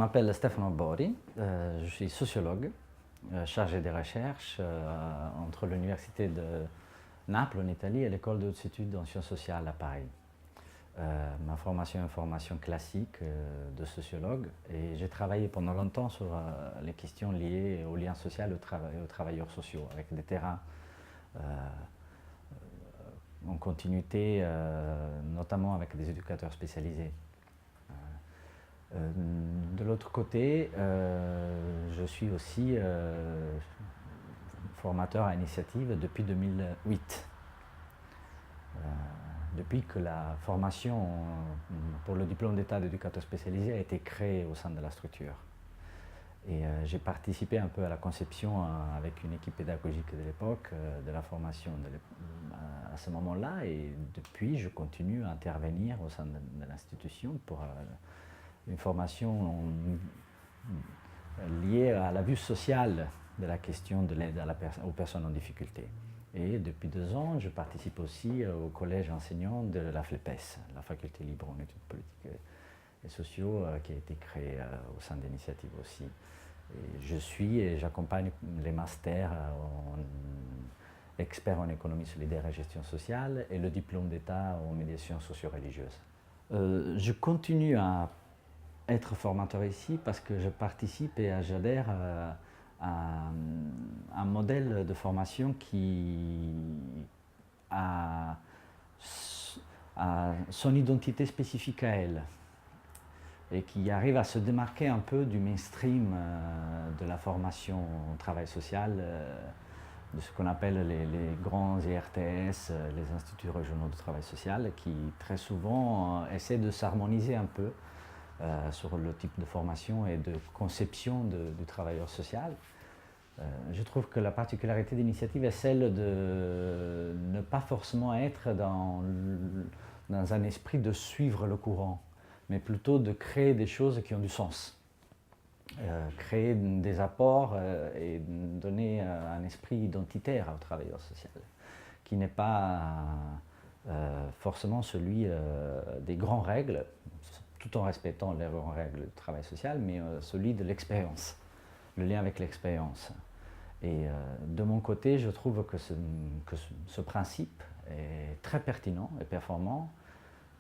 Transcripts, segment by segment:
m'appelle Stefano Bori, je suis sociologue, chargé des recherches entre l'Université de Naples en Italie et l'École de hautes études en sciences sociales à Paris. Ma formation est une formation classique de sociologue et j'ai travaillé pendant longtemps sur les questions liées aux liens sociaux et aux travailleurs sociaux, avec des terrains en continuité, notamment avec des éducateurs spécialisés. De l'autre côté, je suis aussi formateur à initiative depuis 2008. Depuis que la formation pour le diplôme d'état d'éducateur spécialisé a été créée au sein de la structure. Et j'ai participé un peu à la conception avec une équipe pédagogique de l'époque de la formation à ce moment-là, et depuis je continue à intervenir au sein de l'institution pour une formation liée à la vue sociale de la question de l'aide aux personnes en difficulté. Et depuis 2 ans, je participe aussi au collège enseignant de la FLEPES, la Faculté libre en études politiques et sociaux, qui a été créée au sein d'Initiative aussi. Et je suis et j'accompagne les masters en expert en économie solidaire et gestion sociale et le diplôme d'état en médiation socio-religieuse. Je continue à être formateur ici parce que je participe et j'adhère à un modèle de formation qui a son identité spécifique à elle et qui arrive à se démarquer un peu du mainstream de la formation au travail social, de ce qu'on appelle les grands IRTS, les instituts régionaux de travail social, qui très souvent essaient de s'harmoniser un peu sur le type de formation et de conception du travailleur social. Je trouve que la particularité d'initiative est celle de ne pas forcément être dans un esprit de suivre le courant, mais plutôt de créer des choses qui ont du sens, créer des apports et donner un esprit identitaire au travailleur social, qui n'est pas forcément celui des grandes règles, tout en respectant les grandes règles du travail social, mais celui de l'expérience, le lien avec l'expérience. Et de mon côté, je trouve que ce principe est très pertinent et performant.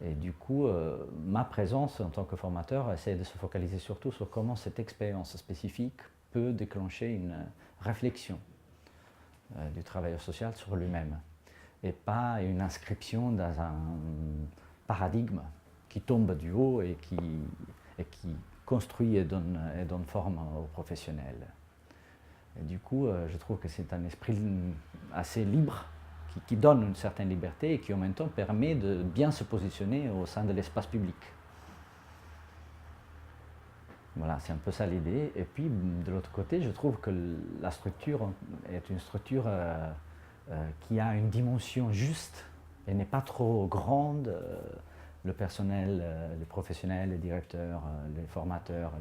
Et du coup, ma présence en tant que formateur essaie de se focaliser surtout sur comment cette expérience spécifique peut déclencher une réflexion du travailleur social sur lui-même, et pas une inscription dans un paradigme qui tombe du haut et qui construit et donne forme aux professionnels. Et du coup, je trouve que c'est un esprit assez libre, qui donne une certaine liberté et qui en même temps permet de bien se positionner au sein de l'espace public. Voilà, c'est un peu ça l'idée. Et puis, de l'autre côté, je trouve que la structure est une structure qui a une dimension juste et n'est pas trop grande. Le personnel, les professionnels, les directeurs, les formateurs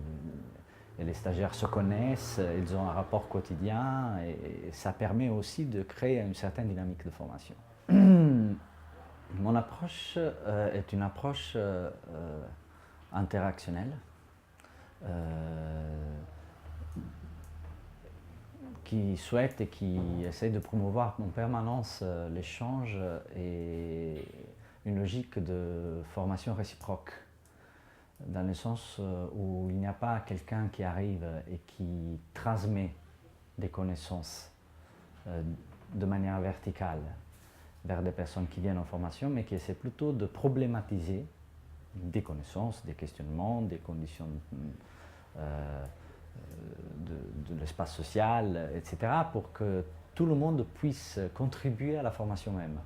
et les stagiaires se connaissent, ils ont un rapport quotidien et ça permet aussi de créer une certaine dynamique de formation. Mon approche est une approche interactionnelle qui souhaite et qui essaie de promouvoir en permanence l'échange et une logique de formation réciproque, dans le sens où il n'y a pas quelqu'un qui arrive et qui transmet des connaissances de manière verticale vers des personnes qui viennent en formation, mais qui essaie plutôt de problématiser des connaissances, des questionnements, des conditions de l'espace social, etc., pour que tout le monde puisse contribuer à la formation même.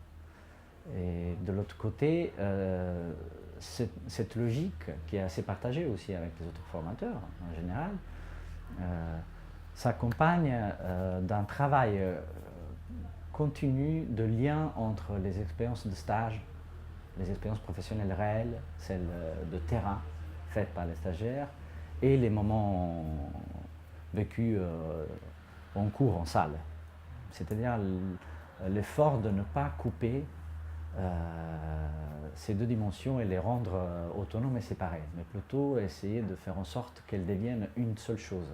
Et de l'autre côté, cette logique, qui est assez partagée aussi avec les autres formateurs en général, s'accompagne d'un travail continu de lien entre les expériences de stage, les expériences professionnelles réelles, celles de terrain faites par les stagiaires, et les moments vécus en cours, en salle. C'est-à-dire l'effort de ne pas couper ces deux dimensions et les rendre autonomes et séparées, mais plutôt essayer de faire en sorte qu'elles deviennent une seule chose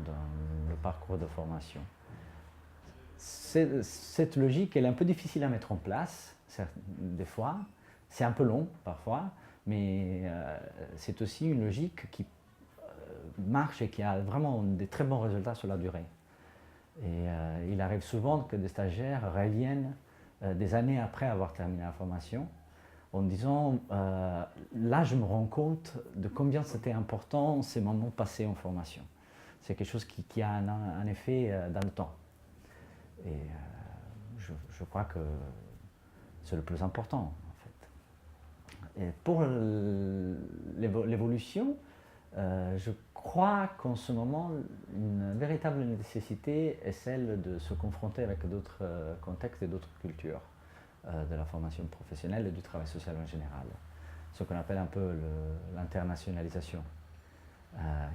dans le parcours de formation. Cette logique, elle est un peu difficile à mettre en place, des fois. C'est un peu long, parfois, mais c'est aussi une logique qui marche et qui a vraiment des très bons résultats sur la durée. Et il arrive souvent que des stagiaires reviennent des années après avoir terminé la formation en disant là je me rends compte de combien c'était important ces moments passés en formation. C'est quelque chose qui a un effet dans le temps. Et je crois que c'est le plus important en fait. Et pour l'évolution, je crois qu'en ce moment, une véritable nécessité est celle de se confronter avec d'autres contextes et d'autres cultures de la formation professionnelle et du travail social en général. Ce qu'on appelle un peu l'internationalisation,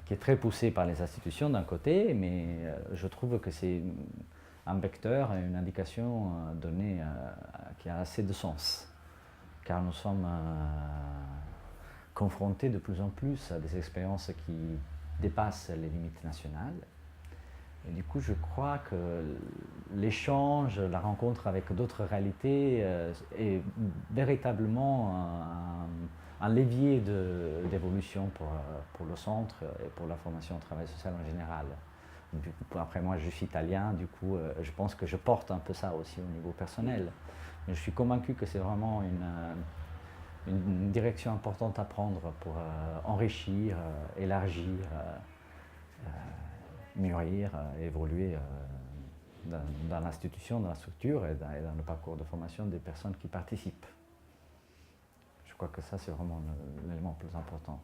qui est très poussée par les institutions d'un côté, mais je trouve que c'est un vecteur et une indication donnée qui a assez de sens, car nous sommes confrontés de plus en plus à des expériences qui dépassent les limites nationales. Et du coup, je crois que l'échange, la rencontre avec d'autres réalités est véritablement un levier d'évolution pour le centre et pour la formation au travail social en général. Après, moi, je suis italien, du coup, je pense que je porte un peu ça aussi au niveau personnel. Mais je suis convaincu que c'est vraiment une direction importante à prendre pour enrichir, élargir, mûrir, évoluer dans l'institution, dans la structure et dans le parcours de formation des personnes qui participent. Je crois que ça, c'est vraiment l'élément le plus important.